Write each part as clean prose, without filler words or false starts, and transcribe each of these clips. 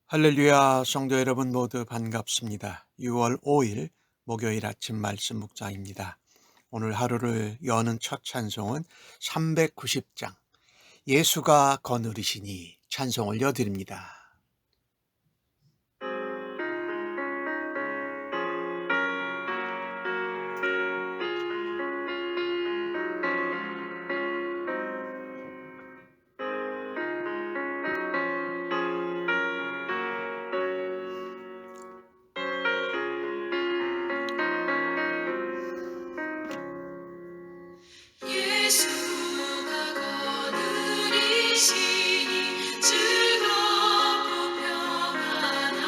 할렐루야, 성도 여러분 모두 반갑습니다. 6월 5일 목요일 아침 말씀 묵상입니다. 오늘 하루를 여는 첫 찬송은 390장 예수가 거느리시니 찬송을 여드립니다. 예수가 거느리시니 즐겁고 평안하구나.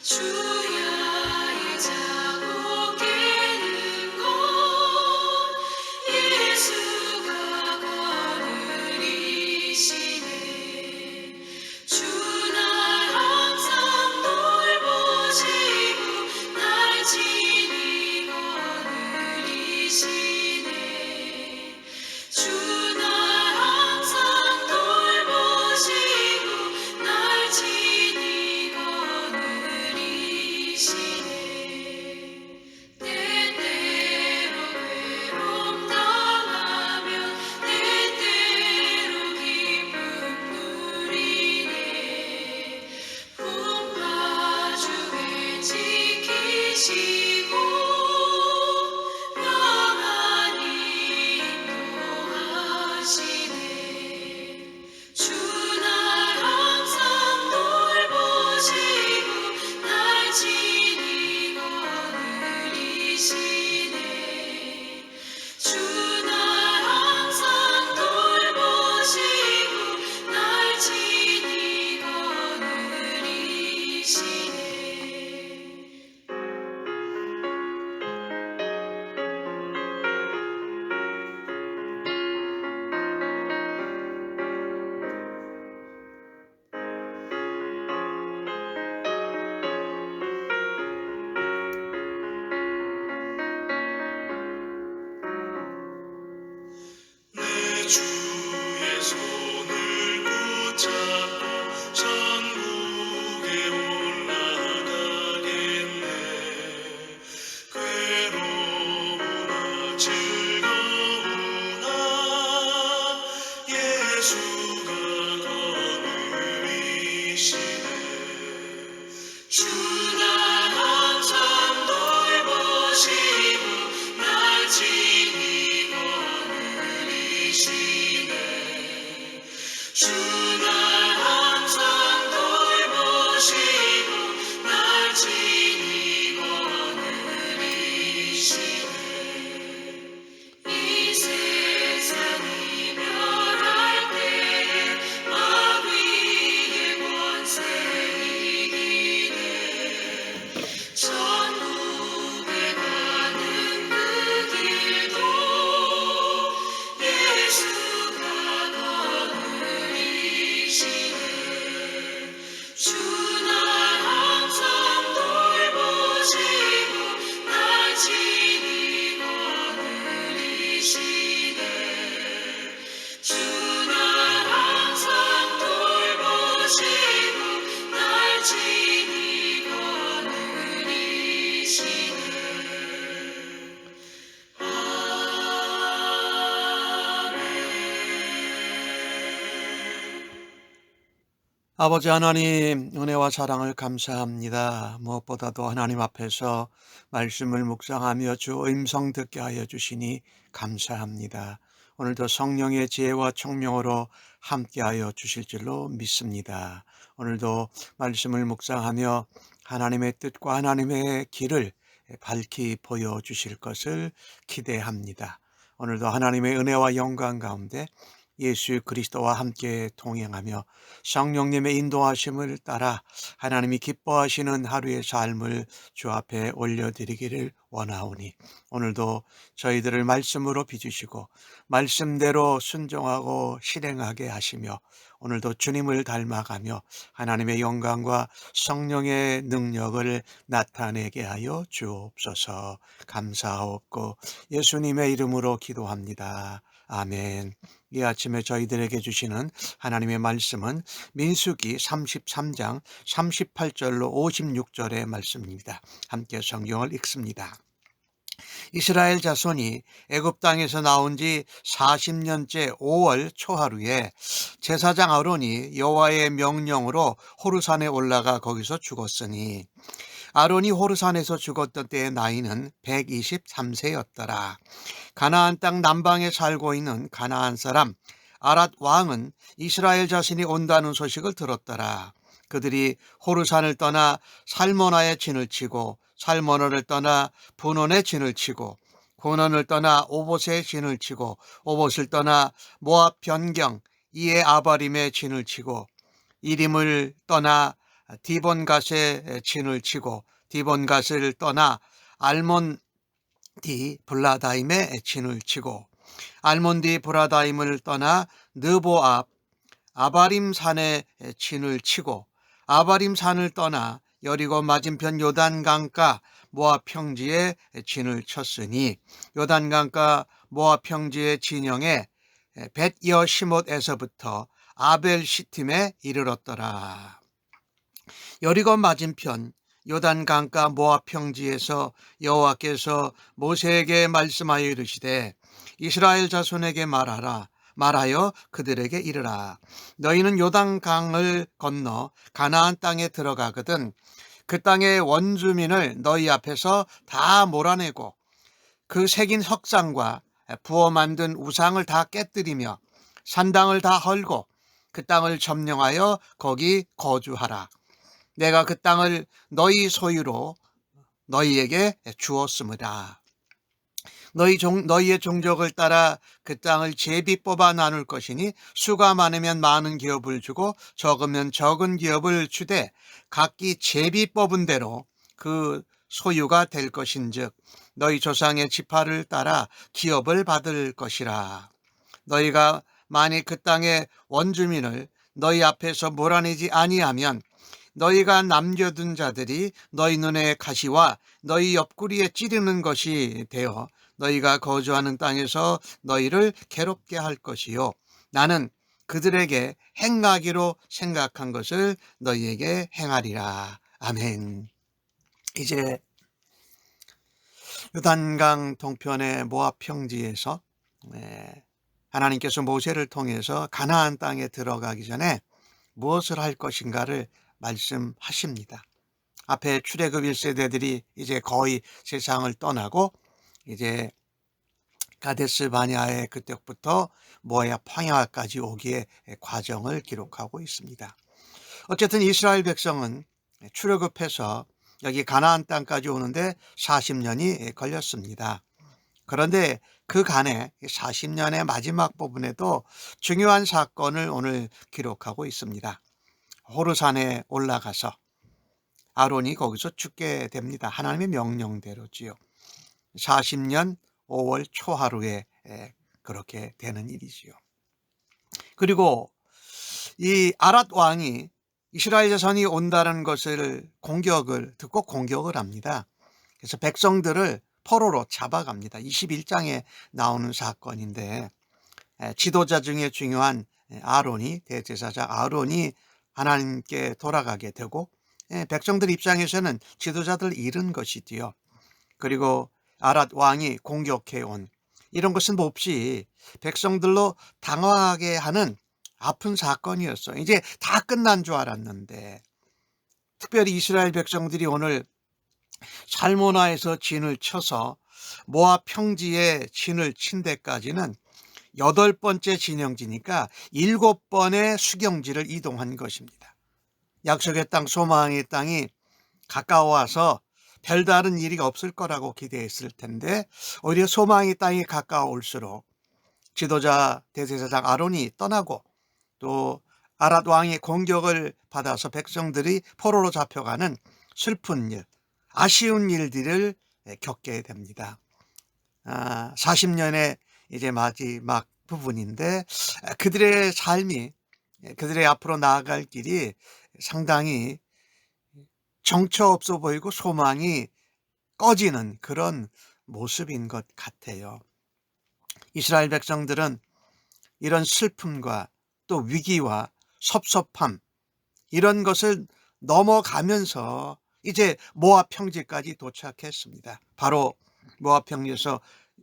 주야 이자고 깨는 것 예수가 거느리시네. 주 날 항상 돌보시고 날 지니 거느리시네. 주 날 항상 돌보시고 날 지니 거느리시네. 때때로 괴로움 당하면 때때로 기쁨 누리네. 품바주에 지키시고 평안히 인도하시네. 주 날 항상 돌보시고 날 지니 거느리시네. 주 날 항상 돌보시고 날 지니 거느리시네. 내 주의 손을 붙잡고 천국에 올라가겠네. 괴로우나 즐거우나 예수가 거느리시네. 주 날 항상 돌보시고 날 지니 거느리시네. 주 날 항상 돌보시고 날 지니 거느리시네. 이 세상 이별할 때에 마귀의 권세 이기네. 천국에 가는 그 길도 예수가 거느리시네. 주 날 항상 돌보시고 날 지니 거느리시네. 주 날 항상 돌보시고 날 지니 거느리시네. 아버지 하나님, 은혜와 사랑을 감사합니다. 무엇보다도 하나님 앞에서 말씀을 묵상하며 주 음성 듣게 하여 주시니 감사합니다. 오늘도 성령의 지혜와 총명으로 함께하여 주실 줄로 믿습니다. 오늘도 말씀을 묵상하며 하나님의 뜻과 하나님의 길을 밝히 보여주실 것을 기대합니다. 오늘도 하나님의 은혜와 영광 가운데 예수 그리스도와 함께 동행하며 성령님의 인도하심을 따라 하나님이 기뻐하시는 하루의 삶을 주 앞에 올려드리기를 원하오니 오늘도 저희들을 말씀으로 빚으시고 말씀대로 순종하고 실행하게 하시며 오늘도 주님을 닮아가며 하나님의 영광과 성령의 능력을 나타내게 하여 주옵소서. 감사하옵고 예수님의 이름으로 기도합니다. 아멘. 이 아침에 저희들에게 주시는 하나님의 말씀은 민수기 33장 38절로 56절의 말씀입니다. 함께 성경을 읽습니다. 이스라엘 자손이 애굽 땅에서 나온 지 40년째 5월 초하루에 제사장 아론이 여호와의 명령으로 호르산에 올라가 거기서 죽었으니 아론이 호르산에서 죽었던 때의 나이는 123세였더라. 가나안 땅 남방에 살고 있는 가나안 사람 아랏 왕은 이스라엘 자신이 온다는 소식을 들었더라. 그들이 호르산을 떠나 살모나에 진을 치고 살모나를 떠나 분원에 진을 치고 분원을 떠나 오봇에 진을 치고 오봇을 떠나 모압 변경 이에 아바림에 진을 치고 이림을 떠나 디본갓에 진을 치고 디본갓을 떠나 알몬디 블라다임에 진을 치고 알몬디 브라다임을 떠나 느보 앞 아바림 산에 진을 치고 아바림 산을 떠나 여리고 맞은편 요단 강가 모압 평지에 진을 쳤으니 요단 강가 모압 평지의 진영에 벳 여시못에서부터 아벨 시팀에 이르렀더라. 여리고 맞은편 요단 강가 모압 평지에서 여호와께서 모세에게 말씀하여 이르시되 이스라엘 자손에게 말하여 그들에게 이르라. 너희는 요단 강을 건너 가나안 땅에 들어가거든 그 땅의 원주민을 너희 앞에서 다 몰아내고 그 새긴 석상과 부어 만든 우상을 다 깨뜨리며 산당을 다 헐고 그 땅을 점령하여 거기 거주하라. 내가 그 땅을 너희 소유로 너희에게 주었으므라. 너희의 종족을 따라 그 땅을 제비 뽑아 나눌 것이니 수가 많으면 많은 기업을 주고 적으면 적은 기업을 주되 각기 제비 뽑은 대로 그 소유가 될 것인즉 너희 조상의 지파를 따라 기업을 받을 것이라. 너희가 만일 그 땅의 원주민을 너희 앞에서 몰아내지 아니하면 너희가 남겨둔 자들이 너희 눈에 가시와 너희 옆구리에 찌르는 것이 되어 너희가 거주하는 땅에서 너희를 괴롭게 할 것이요 나는 그들에게 행하기로 생각한 것을 너희에게 행하리라. 아멘. 이제 요단강 동편의 모압 평지에서 하나님께서 모세를 통해서 가나안 땅에 들어가기 전에 무엇을 할 것인가를 말씀하십니다. 앞에 출애굽 1세대들이 이제 거의 세상을 떠나고 이제 가데스 바냐의 그때부터 모압 황야까지 오기의 과정을 기록하고 있습니다. 어쨌든 이스라엘 백성은 출애굽해서 여기 가나안 땅까지 오는데 40년이 걸렸습니다. 그런데 그간에 40년의 마지막 부분에도 중요한 사건을 오늘 기록하고 있습니다. 호르산에 올라가서 아론이 거기서 죽게 됩니다. 하나님의 명령대로지요. 40년 5월 초하루에 그렇게 되는 일이지요. 그리고 이 아랏 왕이 이스라엘 자손이 온다는 것을 공격을 듣고 공격을 합니다. 그래서 백성들을 포로로 잡아갑니다. 21장에 나오는 사건인데 지도자 중에 중요한 아론이 대제사장 아론이 하나님께 돌아가게 되고 백성들 입장에서는 지도자들 잃은 것이지요. 그리고 아랏 왕이 공격해온 이런 것은 몹시 백성들로 당황하게 하는 아픈 사건이었어요. 이제 다 끝난 줄 알았는데 특별히 이스라엘 백성들이 오늘 살모나에서 진을 쳐서 모압 평지에 진을 친 데까지는 8번째 진영지니까 7번의 수경지를 이동한 것입니다. 약속의 땅 소망의 땅이 가까워와서 별다른 일이 없을 거라고 기대했을 텐데 오히려 소망의 땅이 가까워올수록 지도자 대제사장 아론이 떠나고 또 아랏 왕의 공격을 받아서 백성들이 포로로 잡혀가는 슬픈 일, 아쉬운 일들을 겪게 됩니다. 40년의 이제 마지막 부분인데 그들의 삶이 그들의 앞으로 나아갈 길이 상당히 정처 없어 보이고 소망이 꺼지는 그런 모습인 것 같아요. 이스라엘 백성들은 이런 슬픔과 또 위기와 섭섭함 이런 것을 넘어가면서 이제 모압 평지까지 도착했습니다. 바로 모압 평지에서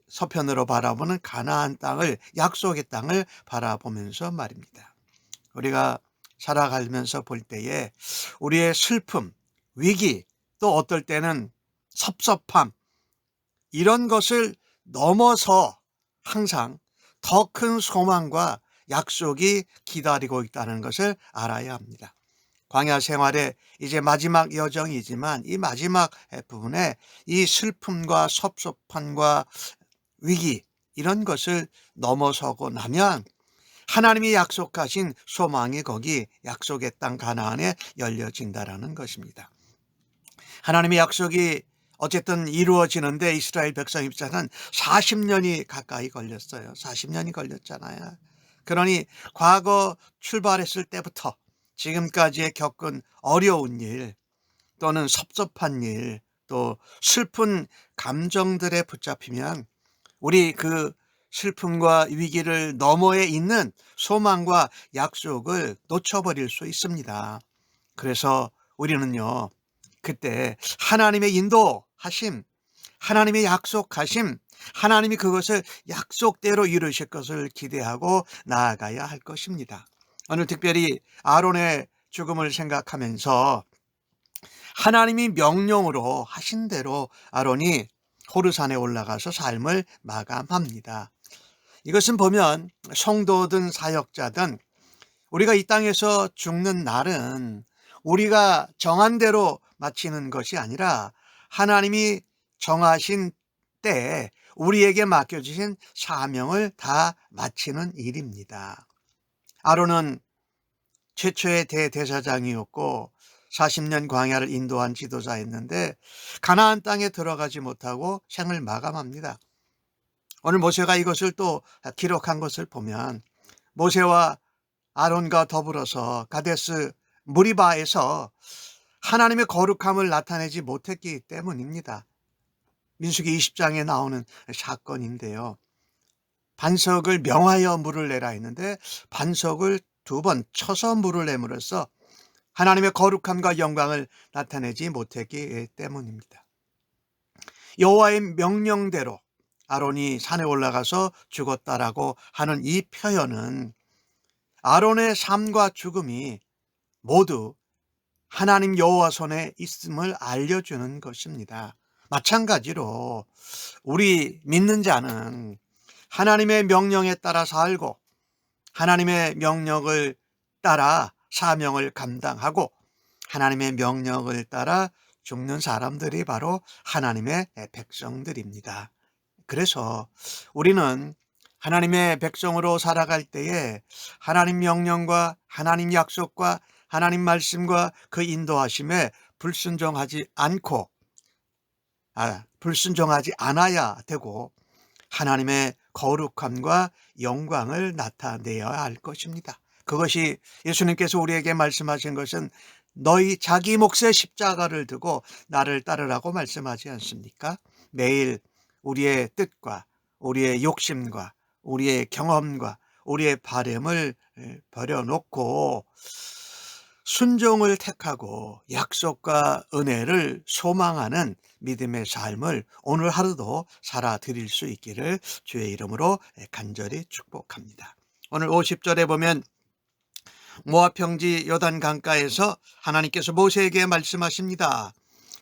서편으로 바라보는 가나안 땅을, 약속의 땅을 바라보면서 말입니다. 우리가 살아가면서 볼 때에 우리의 슬픔, 위기, 또 어떨 때는 섭섭함 이런 것을 넘어서 항상 더 큰 소망과 약속이 기다리고 있다는 것을 알아야 합니다. 광야 생활의 이제 마지막 여정이지만 이 마지막 부분에 이 슬픔과 섭섭함과 위기 이런 것을 넘어서고 나면 하나님이 약속하신 소망이 거기 약속의 땅 가나안에 열려진다라는 것입니다. 하나님의 약속이 어쨌든 이루어지는데 이스라엘 백성 입장은 40년이 가까이 걸렸어요. 40년이 걸렸잖아요. 그러니 과거 출발했을 때부터 지금까지의 겪은 어려운 일 또는 섭섭한 일 또 슬픈 감정들에 붙잡히면 우리 그 슬픔과 위기를 너머에 있는 소망과 약속을 놓쳐버릴 수 있습니다. 그래서 우리는요, 그때 하나님의 인도하심, 하나님의 약속하심, 하나님이 그것을 약속대로 이루실 것을 기대하고 나아가야 할 것입니다. 오늘 특별히 아론의 죽음을 생각하면서 하나님이 명령으로 하신 대로 아론이 호르산에 올라가서 삶을 마감합니다. 이것은 보면 성도든 사역자든 우리가 이 땅에서 죽는 날은 우리가 정한 대로 마치는 것이 아니라 하나님이 정하신 때에 우리에게 맡겨주신 사명을 다 마치는 일입니다. 아론은 최초의 대제사장이었고 40년 광야를 인도한 지도자였는데 가나안 땅에 들어가지 못하고 생을 마감합니다. 오늘 모세가 이것을 또 기록한 것을 보면 모세와 아론과 더불어서 가데스 무리바에서 하나님의 거룩함을 나타내지 못했기 때문입니다. 민수기 20장에 나오는 사건인데요. 반석을 명하여 물을 내라 했는데 반석을 2번 쳐서 물을 내므로써 하나님의 거룩함과 영광을 나타내지 못했기 때문입니다. 여호와의 명령대로 아론이 산에 올라가서 죽었다라고 하는 이 표현은 아론의 삶과 죽음이 모두 하나님 여호와 손에 있음을 알려주는 것입니다. 마찬가지로 우리 믿는 자는 하나님의 명령에 따라 살고 하나님의 명령을 따라 사명을 감당하고 하나님의 명령을 따라 죽는 사람들이 바로 하나님의 백성들입니다. 그래서 우리는 하나님의 백성으로 살아갈 때에 하나님 명령과 하나님 약속과 하나님 말씀과 그 인도하심에 불순종하지 않아야 되고 하나님의 거룩함과 영광을 나타내야 할 것입니다. 그것이 예수님께서 우리에게 말씀하신 것은 너희 자기 몫의 십자가를 두고 나를 따르라고 말씀하지 않습니까? 매일 우리의 뜻과 우리의 욕심과 우리의 경험과 우리의 바램을 버려놓고 순종을 택하고 약속과 은혜를 소망하는 믿음의 삶을 오늘 하루도 살아드릴 수 있기를 주의 이름으로 간절히 축복합니다. 오늘 50절에 보면 모압 평지 요단 강가에서 하나님께서 모세에게 말씀하십니다.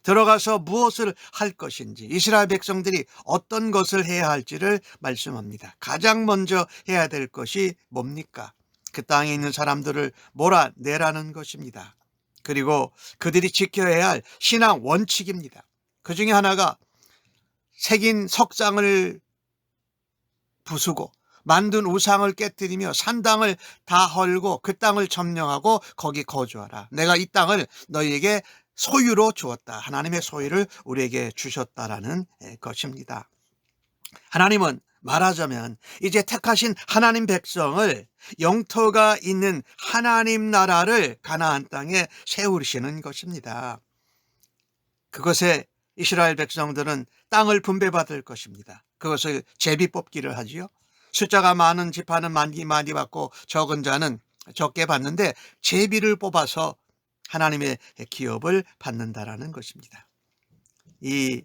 들어가서 무엇을 할 것인지 이스라엘 백성들이 어떤 것을 해야 할지를 말씀합니다. 가장 먼저 해야 될 것이 뭡니까? 그 땅에 있는 사람들을 몰아내라는 것입니다. 그리고 그들이 지켜야 할 신앙 원칙입니다. 그 중에 하나가 새긴 석상을 부수고 만든 우상을 깨뜨리며 산당을 다 헐고 그 땅을 점령하고 거기 거주하라. 내가 이 땅을 너희에게 소유로 주었다. 하나님의 소유를 우리에게 주셨다라는 것입니다. 하나님은 말하자면 이제 택하신 하나님 백성을 영토가 있는 하나님 나라를 가나안 땅에 세우시는 것입니다. 그것에 이스라엘 백성들은 땅을 분배받을 것입니다. 그것을 제비 뽑기를 하지요. 숫자가 많은 지파는 많이 많이 받고 적은 자는 적게 받는데 제비를 뽑아서 하나님의 기업을 받는다라는 것입니다. 이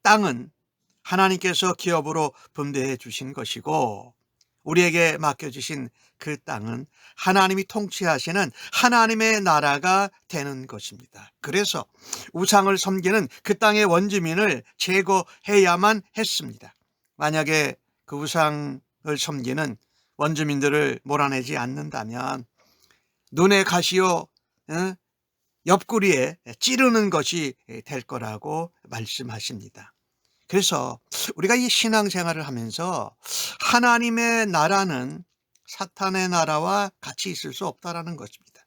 땅은 하나님께서 기업으로 분배해 주신 것이고 우리에게 맡겨주신 그 땅은 하나님이 통치하시는 하나님의 나라가 되는 것입니다. 그래서 우상을 섬기는 그 땅의 원주민을 제거해야만 했습니다. 만약에 그 우상을 섬기는 원주민들을 몰아내지 않는다면 눈에 가시오 옆구리에 찌르는 것이 될 거라고 말씀하십니다. 그래서 우리가 이 신앙생활을 하면서 하나님의 나라는 사탄의 나라와 같이 있을 수 없다라는 것입니다.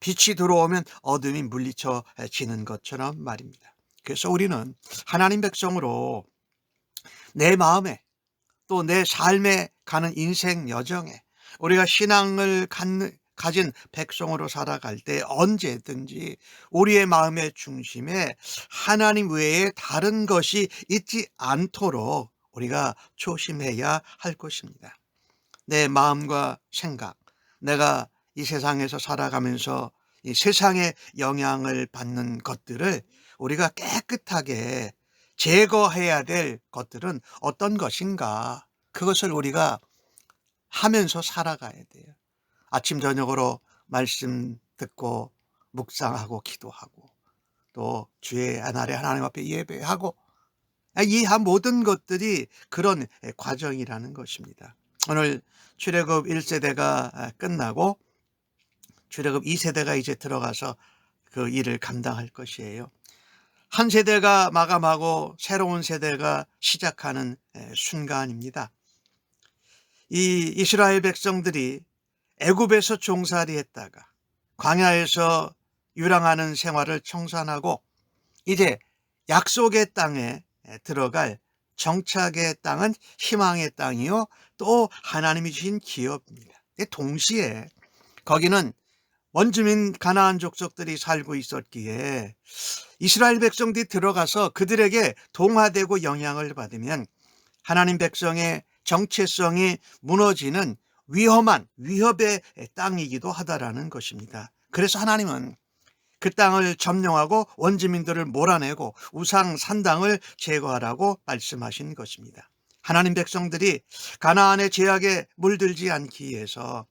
빛이 들어오면 어둠이 물리쳐지는 것처럼 말입니다. 그래서 우리는 하나님 백성으로 내 마음에 또 내 삶에 가는 인생 여정에 우리가 신앙을 가진 백성으로 살아갈 때 언제든지 우리의 마음의 중심에 하나님 외에 다른 것이 있지 않도록 우리가 조심해야 할 것입니다. 내 마음과 생각, 내가 이 세상에서 살아가면서 이 세상의 영향을 받는 것들을 우리가 깨끗하게 제거해야 될 것들은 어떤 것인가, 그것을 우리가 하면서 살아가야 돼요. 아침 저녁으로 말씀 듣고 묵상하고 기도하고 또 주의 날에 하나님 앞에 예배하고 이 모든 것들이 그런 과정이라는 것입니다. 오늘 출애굽 1세대가 끝나고 출애굽 2세대가 이제 들어가서 그 일을 감당할 것이에요. 한 세대가 마감하고 새로운 세대가 시작하는 순간입니다. 이 이스라엘 백성들이 애굽에서 종살이 했다가 광야에서 유랑하는 생활을 청산하고 이제 약속의 땅에 들어갈 정착의 땅은 희망의 땅이요 또 하나님이 주신 기업입니다. 동시에 거기는 원주민 가나안 족속들이 살고 있었기에 이스라엘 백성들이 들어가서 그들에게 동화되고 영향을 받으면 하나님 백성의 정체성이 무너지는 위협의 땅이기도 하다라는 것입니다. 그래서 하나님은 그 땅을 점령하고 원주민들을 몰아내고 우상 산당을 제거하라고 말씀하신 것입니다. 하나님 백성들이 가나안의 죄악에 물들지 않기 위해서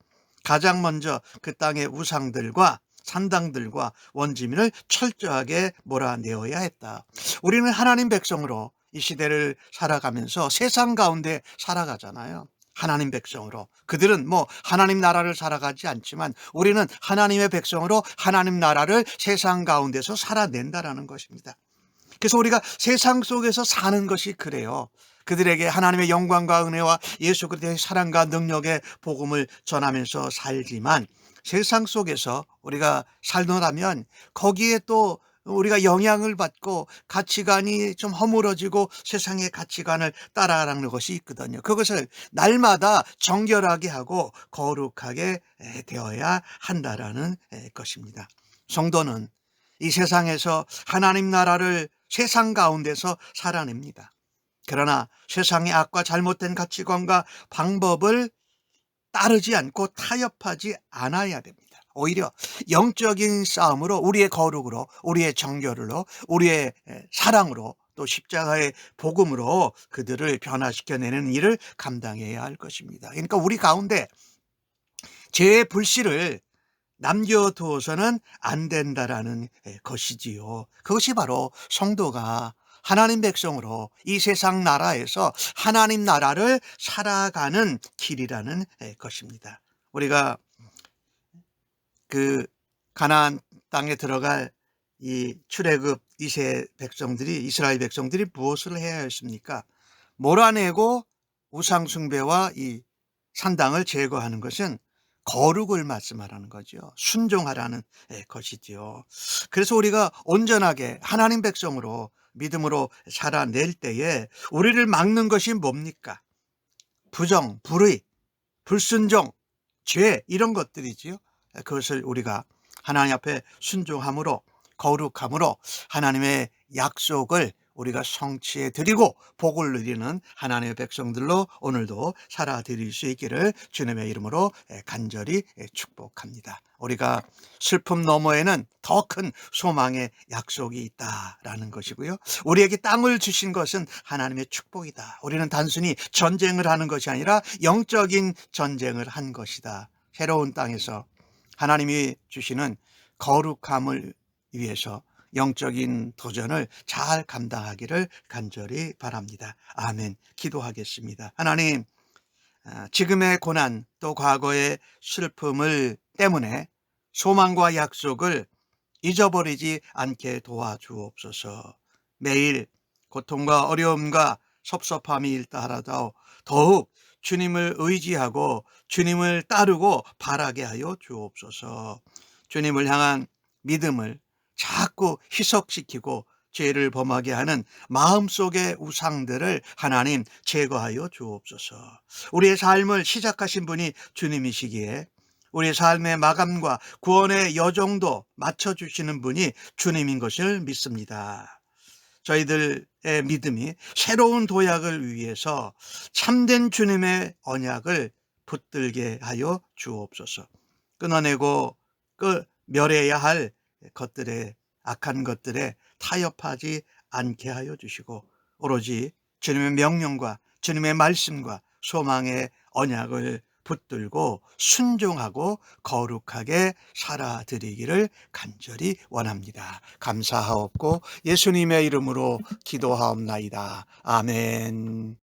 가장 먼저 그 땅의 우상들과 산당들과 원주민을 철저하게 몰아내어야 했다. 우리는 하나님 백성으로 이 시대를 살아가면서 세상 가운데 살아가잖아요. 하나님 백성으로. 그들은 하나님 나라를 살아가지 않지만 우리는 하나님의 백성으로 하나님 나라를 세상 가운데서 살아낸다라는 것입니다. 그래서 우리가 세상 속에서 사는 것이 그래요. 그들에게 하나님의 영광과 은혜와 예수 그리스도의 사랑과 능력의 복음을 전하면서 살지만 세상 속에서 우리가 살더라면 거기에 또 우리가 영향을 받고 가치관이 좀 허물어지고 세상의 가치관을 따라가는 것이 있거든요. 그것을 날마다 정결하게 하고 거룩하게 되어야 한다라는 것입니다. 성도는 이 세상에서 하나님 나라를 세상 가운데서 살아냅니다. 그러나 세상의 악과 잘못된 가치관과 방법을 따르지 않고 타협하지 않아야 됩니다. 오히려 영적인 싸움으로 우리의 거룩으로 우리의 정결로 우리의 사랑으로 또 십자가의 복음으로 그들을 변화시켜내는 일을 감당해야 할 것입니다. 그러니까 우리 가운데 죄의 불씨를 남겨두어서는 안 된다라는 것이지요. 그것이 바로 성도가 하나님 백성으로 이 세상 나라에서 하나님 나라를 살아가는 길이라는 것입니다. 우리가 그 가나안 땅에 들어갈 이 출애굽 2세 백성들이 이스라엘 백성들이 무엇을 해야 했습니까? 몰아내고 우상 숭배와 이 산당을 제거하는 것은 거룩을 말씀하라는 거죠. 순종하라는 것이지요. 그래서 우리가 온전하게 하나님 백성으로 믿음으로 살아낼 때에 우리를 막는 것이 뭡니까? 부정, 불의, 불순종, 죄 이런 것들이지요. 그것을 우리가 하나님 앞에 순종함으로 거룩함으로 하나님의 약속을 우리가 성취해 드리고 복을 누리는 하나님의 백성들로 오늘도 살아드릴 수 있기를 주님의 이름으로 간절히 축복합니다. 우리가 슬픔 너머에는 더 큰 소망의 약속이 있다라는 것이고요. 우리에게 땅을 주신 것은 하나님의 축복이다. 우리는 단순히 전쟁을 하는 것이 아니라 영적인 전쟁을 한 것이다. 새로운 땅에서 하나님이 주시는 거룩함을 위해서 영적인 도전을 잘 감당하기를 간절히 바랍니다. 아멘. 기도하겠습니다. 하나님, 지금의 고난 또 과거의 슬픔을 때문에 소망과 약속을 잊어버리지 않게 도와주옵소서. 매일 고통과 어려움과 섭섭함이 있다 하라도 더욱 주님을 의지하고 주님을 따르고 바라게 하여 주옵소서. 주님을 향한 믿음을 자꾸 희석시키고 죄를 범하게 하는 마음속의 우상들을 하나님 제거하여 주옵소서. 우리의 삶을 시작하신 분이 주님이시기에 우리의 삶의 마감과 구원의 여정도 맞춰주시는 분이 주님인 것을 믿습니다. 저희들의 믿음이 새로운 도약을 위해서 참된 주님의 언약을 붙들게 하여 주옵소서. 끊어내고 멸해야 할 것들에, 악한 것들에 타협하지 않게 하여 주시고 오로지 주님의 명령과 주님의 말씀과 소망의 언약을 붙들고 순종하고 거룩하게 살아드리기를 간절히 원합니다. 감사하옵고 예수님의 이름으로 기도하옵나이다. 아멘.